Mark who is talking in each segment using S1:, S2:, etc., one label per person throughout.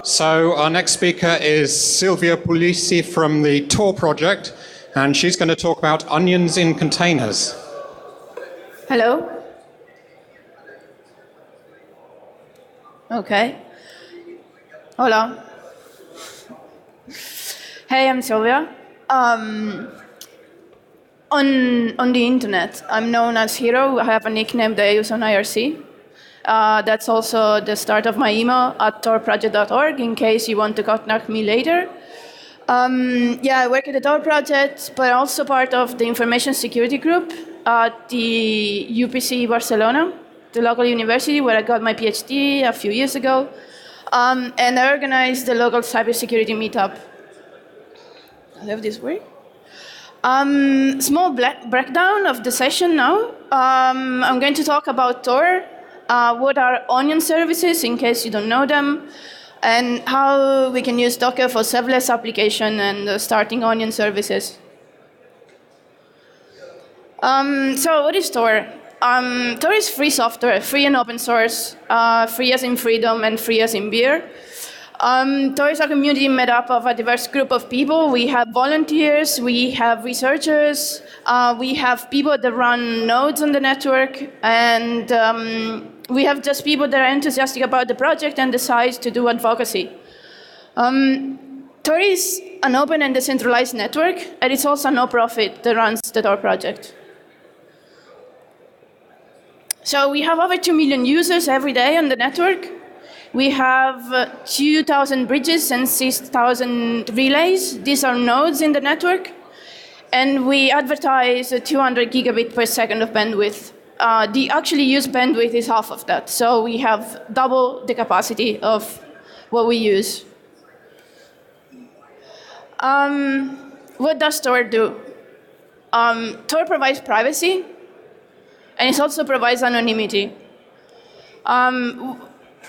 S1: So our next speaker is Silvia Puglisi from the Tor project, and she's going to talk about onions in containers.
S2: Hello. Okay. Hola. Hey, I'm Silvia. On the internet, I'm known as Hero. I have a nickname that I use on IRC. That's also the start of my email at torproject.org in case you want to contact me later. I work at the Tor project, but also part of the information security group at the UPC Barcelona, the local university where I got my PhD a few years ago. And I organized the local cybersecurity meetup. I have this work. Small breakdown of the session now. I'm going to talk about Tor. What are onion services, in case you don't know them, and how we can use Docker for serverless application and starting onion services. So what is Tor? Tor is free software, free and open source, free as in freedom and free as in beer. Tor is a community made up of a diverse group of people. We have volunteers, we have researchers, we have people that run nodes on the network, and we have just people that are enthusiastic about the project and decide to do advocacy. Tor is an open and decentralized network, and it's also a no-profit that runs the Tor project. So we have over 2 million users every day on the network. We have 2,000 bridges and 6,000 relays. These are nodes in the network. And we advertise 200 gigabit per second of bandwidth. The actually used bandwidth is half of that. So we have double the capacity of what we use. What does Tor do? Tor provides privacy, and it also provides anonymity.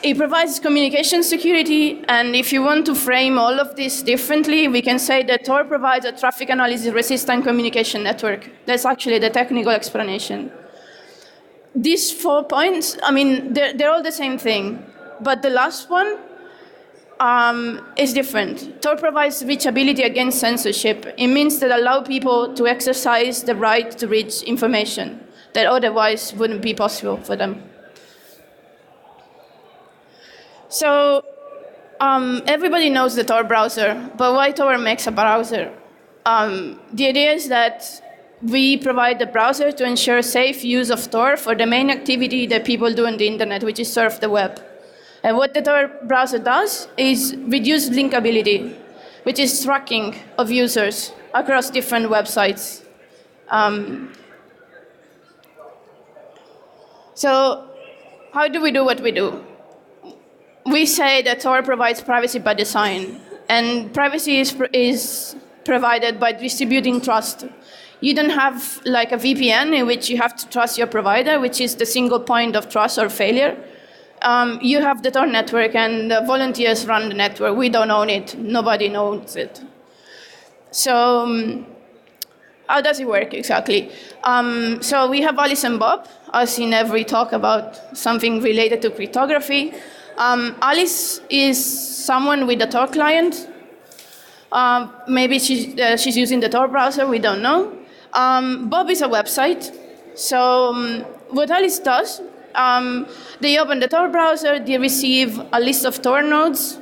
S2: It provides communication security, and if you want to frame all of this differently, we can say that Tor provides a traffic analysis resistant communication network. That's actually the technical explanation. These 4 points, they're all the same thing, but the last one is different. Tor provides reachability against censorship. It means that allow people to exercise the right to reach information that otherwise wouldn't be possible for them. So everybody knows the Tor browser, but why Tor makes a browser? The idea is that we provide the browser to ensure safe use of Tor for the main activity that people do on the internet, which is surf the web. And what the Tor browser does is reduce linkability, which is tracking of users across different websites. So how do we do what we do? We say that Tor provides privacy by design, and privacy is provided by distributing trust. You don't have like a VPN in which you have to trust your provider, which is the single point of trust or failure. You have the Tor network, and the volunteers run the network. We don't own it. Nobody owns it. So how does it work exactly? So we have Alice and Bob, as in every talk about something related to cryptography. Alice is someone with a Tor client. Maybe she's using the Tor browser, we don't know. Bob is a website. So what Alice does, they open the Tor browser, they receive a list of Tor nodes,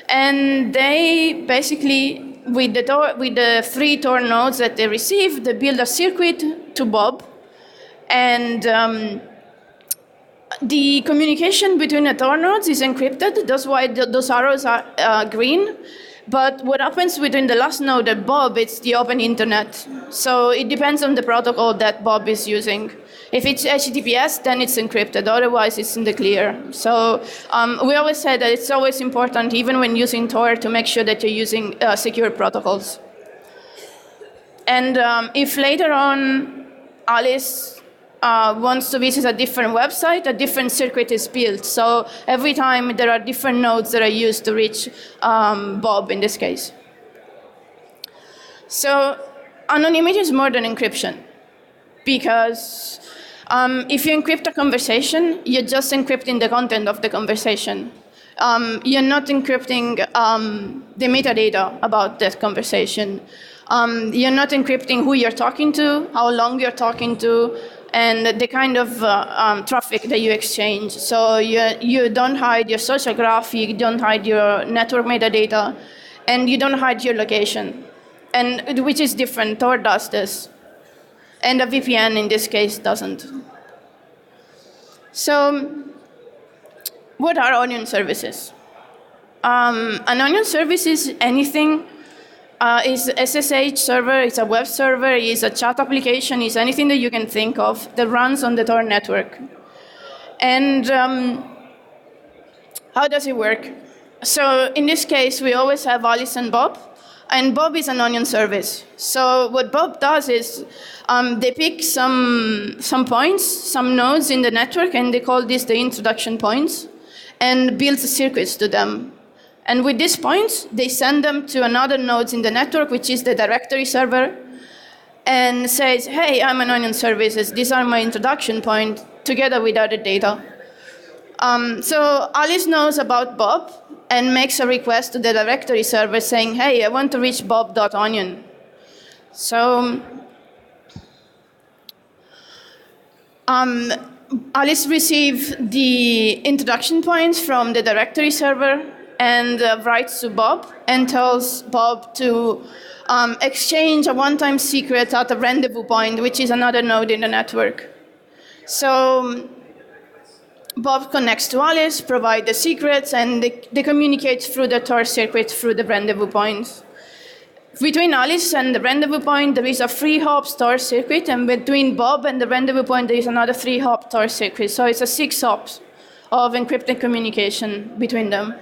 S2: and they basically, with the 3 Tor nodes that they receive, they build a circuit to Bob, and the communication between the Tor nodes is encrypted. That's why those arrows are green. But what happens between the last node and Bob, it's the open internet. So it depends on the protocol that Bob is using. If it's HTTPS, then it's encrypted. Otherwise, it's in the clear. So we always say that it's always important, even when using Tor, to make sure that you're using secure protocols. And if later on Alice wants to visit a different website, a different circuit is built. So every time there are different nodes that are used to reach Bob in this case. So anonymity is more than encryption, because if you encrypt a conversation, you're just encrypting the content of the conversation. You're not encrypting the metadata about that conversation. You're not encrypting who you're talking to, how long you're talking to, and the kind of traffic that you exchange. So you don't hide your social graph, you don't hide your network metadata, and you don't hide your location, and which is different. Tor does this, and a VPN in this case doesn't. So what are onion services? An onion service is anything. Is SSH server, it's a web server, it's a chat application, it's anything that you can think of that runs on the Tor network. And how does it work? So in this case, we always have Alice and Bob. And Bob is an onion service. So what Bob does is they pick some points, some nodes in the network, and they call this the introduction points, and builds circuits to them. And with these points, they send them to another node in the network, which is the directory server, and says, hey, I'm an onion services. These are my introduction point, together with other data. So Alice knows about Bob and makes a request to the directory server saying, hey, I want to reach bob.onion. So Alice receives the introduction points from the directory server and writes to Bob and tells Bob to exchange a one-time secret at a rendezvous point, which is another node in the network. So Bob connects to Alice, provides the secrets, and they communicate through the Tor circuit through the rendezvous points. Between Alice and the rendezvous point, there is a 3-hop Tor circuit, and between Bob and the rendezvous point, there is another 3-hop Tor circuit. So it's a 6 hops of encrypted communication between them.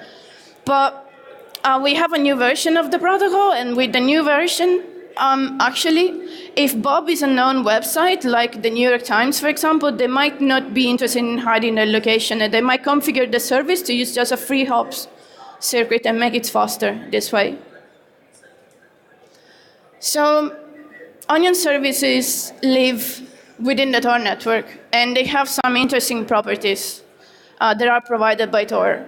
S2: But we have a new version of the protocol, and with the new version, actually, if Bob is a known website, like the New York Times, for example, they might not be interested in hiding their location, and they might configure the service to use just a 3-hops circuit and make it faster this way. So onion services live within the Tor network, and they have some interesting properties that are provided by Tor.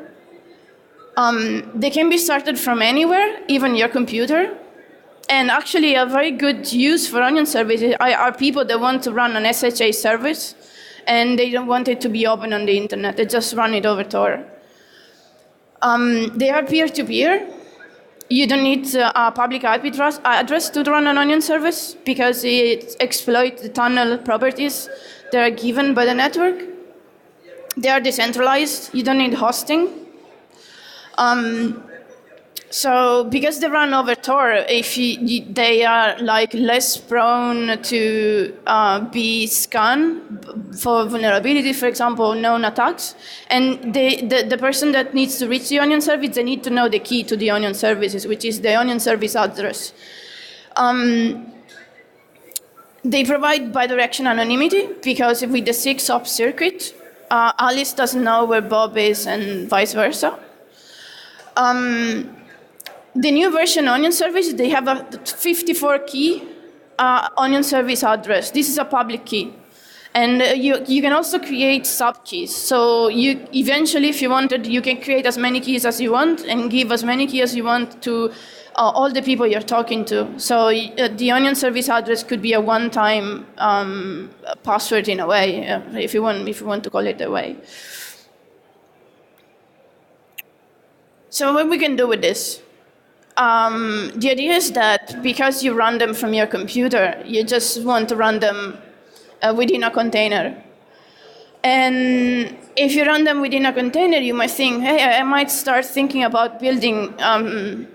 S2: They can be started from anywhere, even your computer. And actually, a very good use for onion services are people that want to run an SSH service, and they don't want it to be open on the internet. They just run it over Tor. They are peer-to-peer. You don't need a public IP address to run an onion service because it exploits the tunnel properties that are given by the network. They are decentralized. You don't need hosting. So because they run over Tor, they are like less prone to be scanned for vulnerability, for example, known attacks. And the person that needs to reach the onion service, they need to know the key to the onion services, which is the onion service address. They provide bidirectional anonymity because with the 6-hop circuit, Alice doesn't know where Bob is and vice versa. The new version onion service, they have a 54-key onion service address. This is a public key. And you can also create subkeys. So you eventually, if you wanted, you can create as many keys as you want and give as many keys as you want to all the people you're talking to. So the onion service address could be a one-time password in a way, if you want to call it that way. So what we can do with this? The idea is that because you run them from your computer, you just want to run them within a container. And if you run them within a container, you might think, hey, I might start thinking about building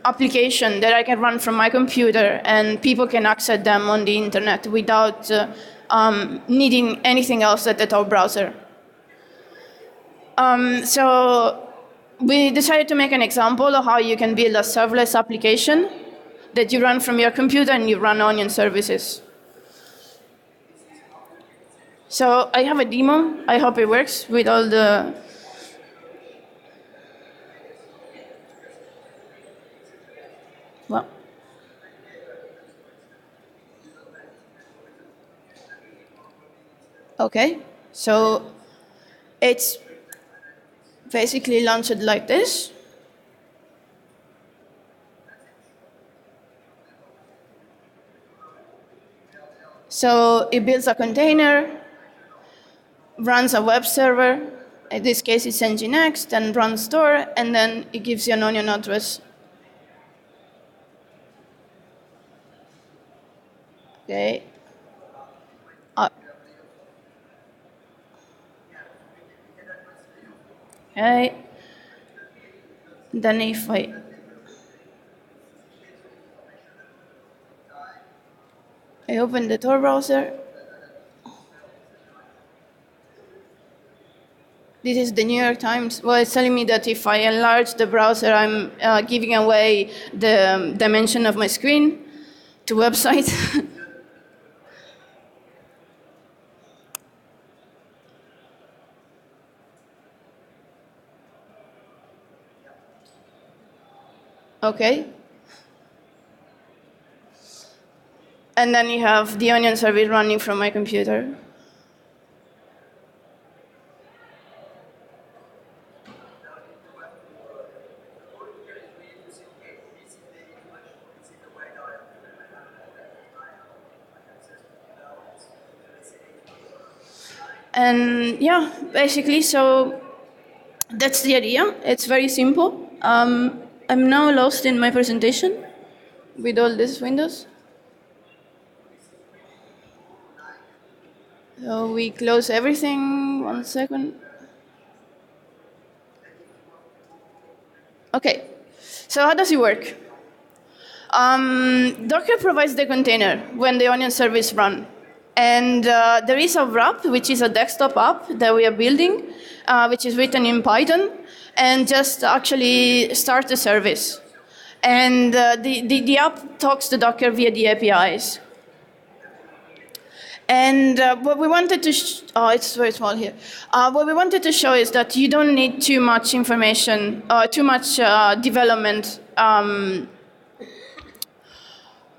S2: application that I can run from my computer and people can access them on the internet without needing anything else at the Tor browser. So we decided to make an example of how you can build a serverless application that you run from your computer and you run onion services. So I have a demo. I hope it works with all the... Well. Okay, so it's basically launch it like this. So it builds a container, runs a web server. In this case, it's Nginx, then runs Tor, and then it gives you an onion address. Okay. Okay. Then if I open the Tor browser, this is the New York Times. Well, it's telling me that if I enlarge the browser, I'm giving away the dimension of my screen to website. Okay. And then you have the onion service running from my computer. And yeah, basically, so that's the idea. It's very simple. I'm now lost in my presentation with all these windows. So we close everything. 1 second. Okay. So how does it work? Docker provides the container when the onion service runs. And there is a wrap, which is a desktop app that we are building, which is written in Python, and just actually start the service. And the app talks to Docker via the APIs. And what we wanted to it's very small here. What we wanted to show is that you don't need too much information, too much development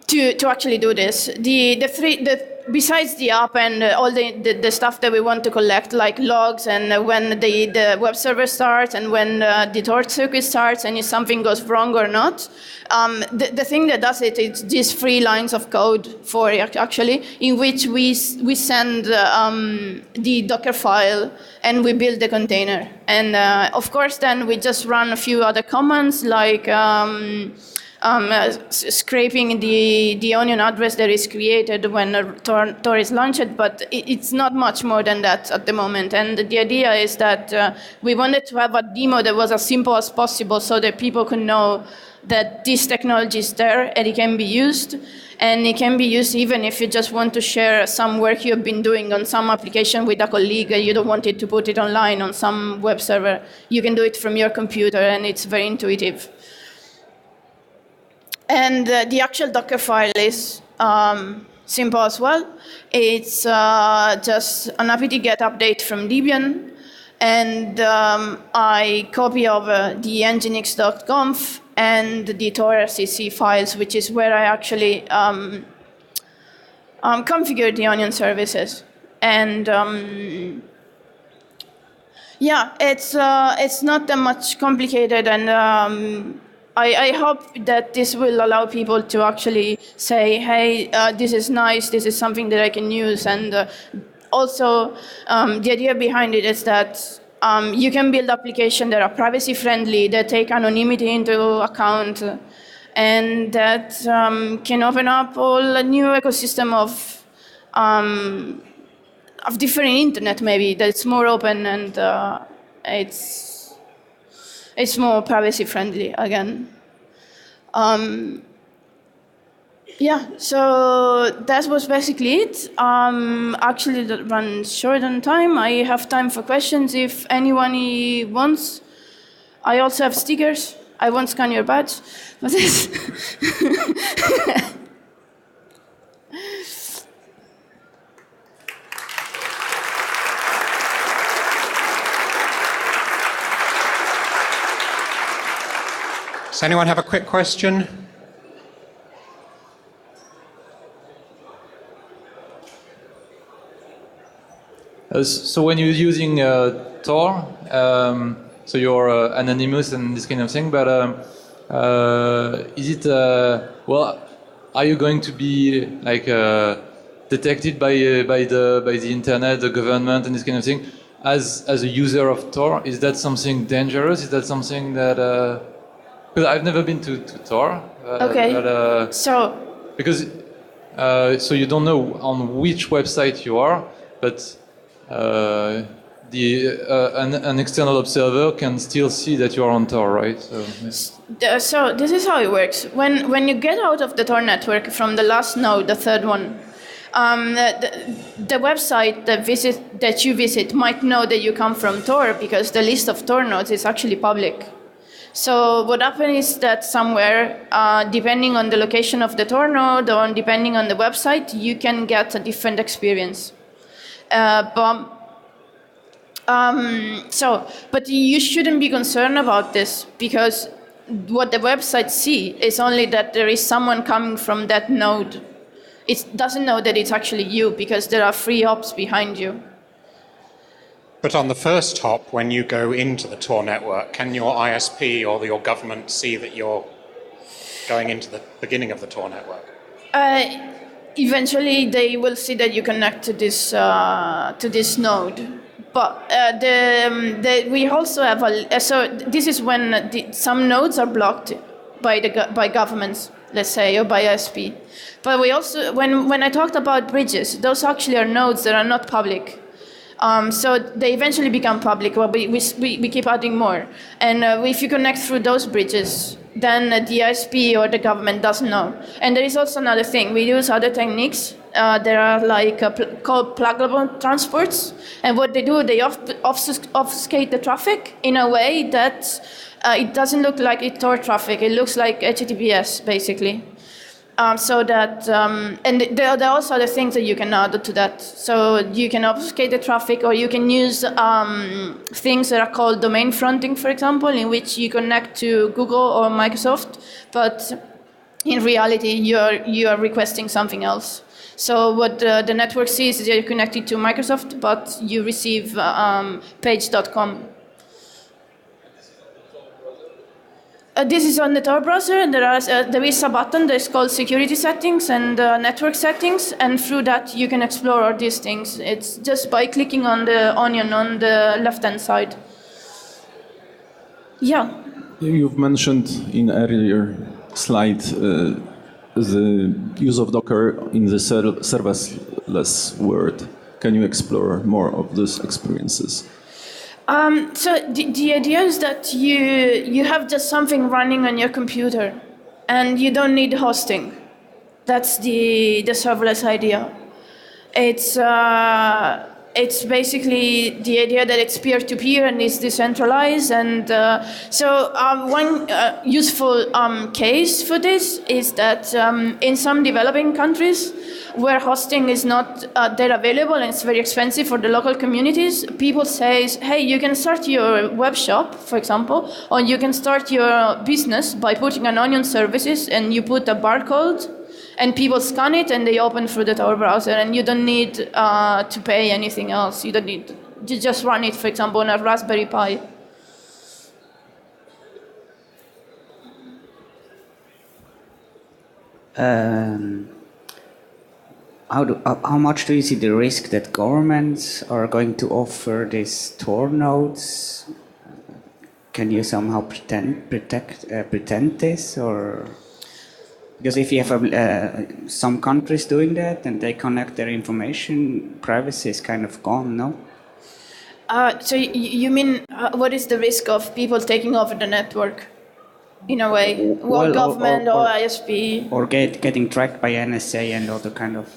S2: to actually do this. Besides the app and all the stuff that we want to collect, like logs and when the web server starts and when the Tor circuit starts and if something goes wrong or not, the thing that does it is these 3 lines of code for it, actually, in which we send the Docker file and we build the container. And of course, then we just run a few other commands like scraping the onion address that is created when Tor is launched, but it's not much more than that at the moment. And the idea is that we wanted to have a demo that was as simple as possible so that people could know that this technology is there and it can be used. And it can be used even if you just want to share some work you've been doing on some application with a colleague and you don't want it to put it online on some web server. You can do it from your computer and it's very intuitive. And the actual Docker file is simple as well. It's just an apt-get update from Debian, and I copy over the nginx.conf and the Tor RCC files, which is where I actually configure the onion services. And yeah, it's not that much complicated, and I hope that this will allow people to actually say, hey, this is nice, this is something that I can use. And also, the idea behind it is that you can build applications that are privacy friendly, that take anonymity into account, and that can open up all a new ecosystem of different internet, maybe, that's more open and it's more privacy friendly again. Yeah, so that was basically it. Actually, that runs short on time. I have time for questions if anyone wants. I also have stickers. I won't scan your badge. But
S1: Does anyone have a quick question?
S3: So when you're using Tor, so you're anonymous and this kind of thing. But is it well? Are you going to be like detected by the internet, the government, and this kind of thing? As a user of Tor, is that something dangerous? Is that something that? Because I've never been to Tor.
S2: Okay.
S3: But, because so you don't know on which website you are, but an external observer can still see that you are on Tor, right? So, yeah.
S2: So this is how it works. When you get out of the Tor network from the last node, the third one, the website that you visit might know that you come from Tor because the list of Tor nodes is actually public. So what happens is that somewhere, depending on the location of the Tor node or depending on the website, you can get a different experience. But you shouldn't be concerned about this because what the website see is only that there is someone coming from that node. It doesn't know that it's actually you because there are free hops behind you.
S1: But on the first hop, when you go into the Tor network, can your ISP or your government see that you're going into the beginning of the Tor network?
S2: Eventually, they will see that you connect to this node. But we also have so this is when some nodes are blocked by governments, let's say, or by ISP. But we also, when I talked about bridges, those actually are nodes that are not public. So they eventually become public, but we keep adding more. And if you connect through those bridges, then the ISP or the government doesn't know. And there is also another thing. We use other techniques. There are called pluggable transports. And what they do, they obfuscate the traffic in a way that it doesn't look like it's Tor traffic. It looks like HTTPS, basically. So that, and there are also other things that you can add to that. So you can obfuscate the traffic, or you can use things that are called domain fronting, for example, in which you connect to Google or Microsoft, but in reality you are requesting something else. So what the network sees is that you're connected to Microsoft, but you receive page.com. This is on the Tor browser, and there is a button that is called Security Settings and Network Settings, and through that you can explore all these things. It's just by clicking on the onion on the left-hand side. Yeah.
S4: You've mentioned in earlier slide the use of Docker in the serverless world. Can you explore more of these experiences?
S2: So the idea is that you have just something running on your computer, and you don't need hosting. That's the serverless idea. It's basically the idea that it's peer-to-peer and it's decentralized. And one useful case for this is that in some developing countries where hosting is not that available and it's very expensive for the local communities, people say, hey, you can start your web shop, for example, or you can start your business by putting an Onion services, and you put a barcode, and people scan it and they open through the Tor browser, and you don't need to pay anything else. You just run it, for example, on a Raspberry Pi.
S5: How much do you see the risk that governments are going to offer these Tor nodes? Can you somehow pretend this, or? Because if you have some countries doing that and they connect their information, privacy is kind of gone, no?
S2: So you mean what is the risk of people taking over the network, in a way, government or ISP,
S5: or getting tracked by NSA and other kind of?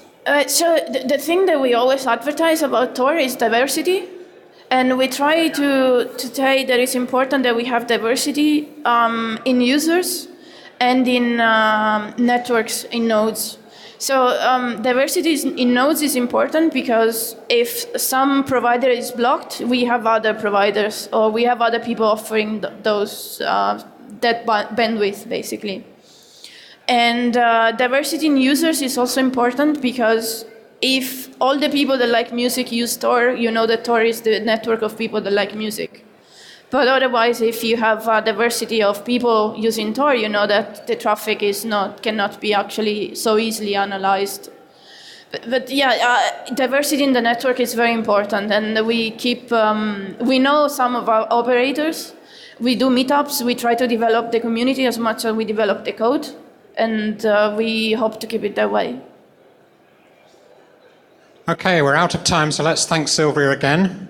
S2: So the thing that we always advertise about Tor is diversity, and we try to say that it's important that we have diversity in users and in networks, in nodes. So diversity in nodes is important because if some provider is blocked, we have other providers, or we have other people offering that bandwidth, basically. And diversity in users is also important because if all the people that like music use Tor, you know that Tor is the network of people that like music. But otherwise, if you have a diversity of people using Tor, you know that the traffic cannot be actually so easily analyzed. But diversity in the network is very important, and we know some of our operators. We do meetups. We try to develop the community as much as we develop the code, and we hope to keep it that way.
S1: Okay, we're out of time, so let's thank Sylvia again.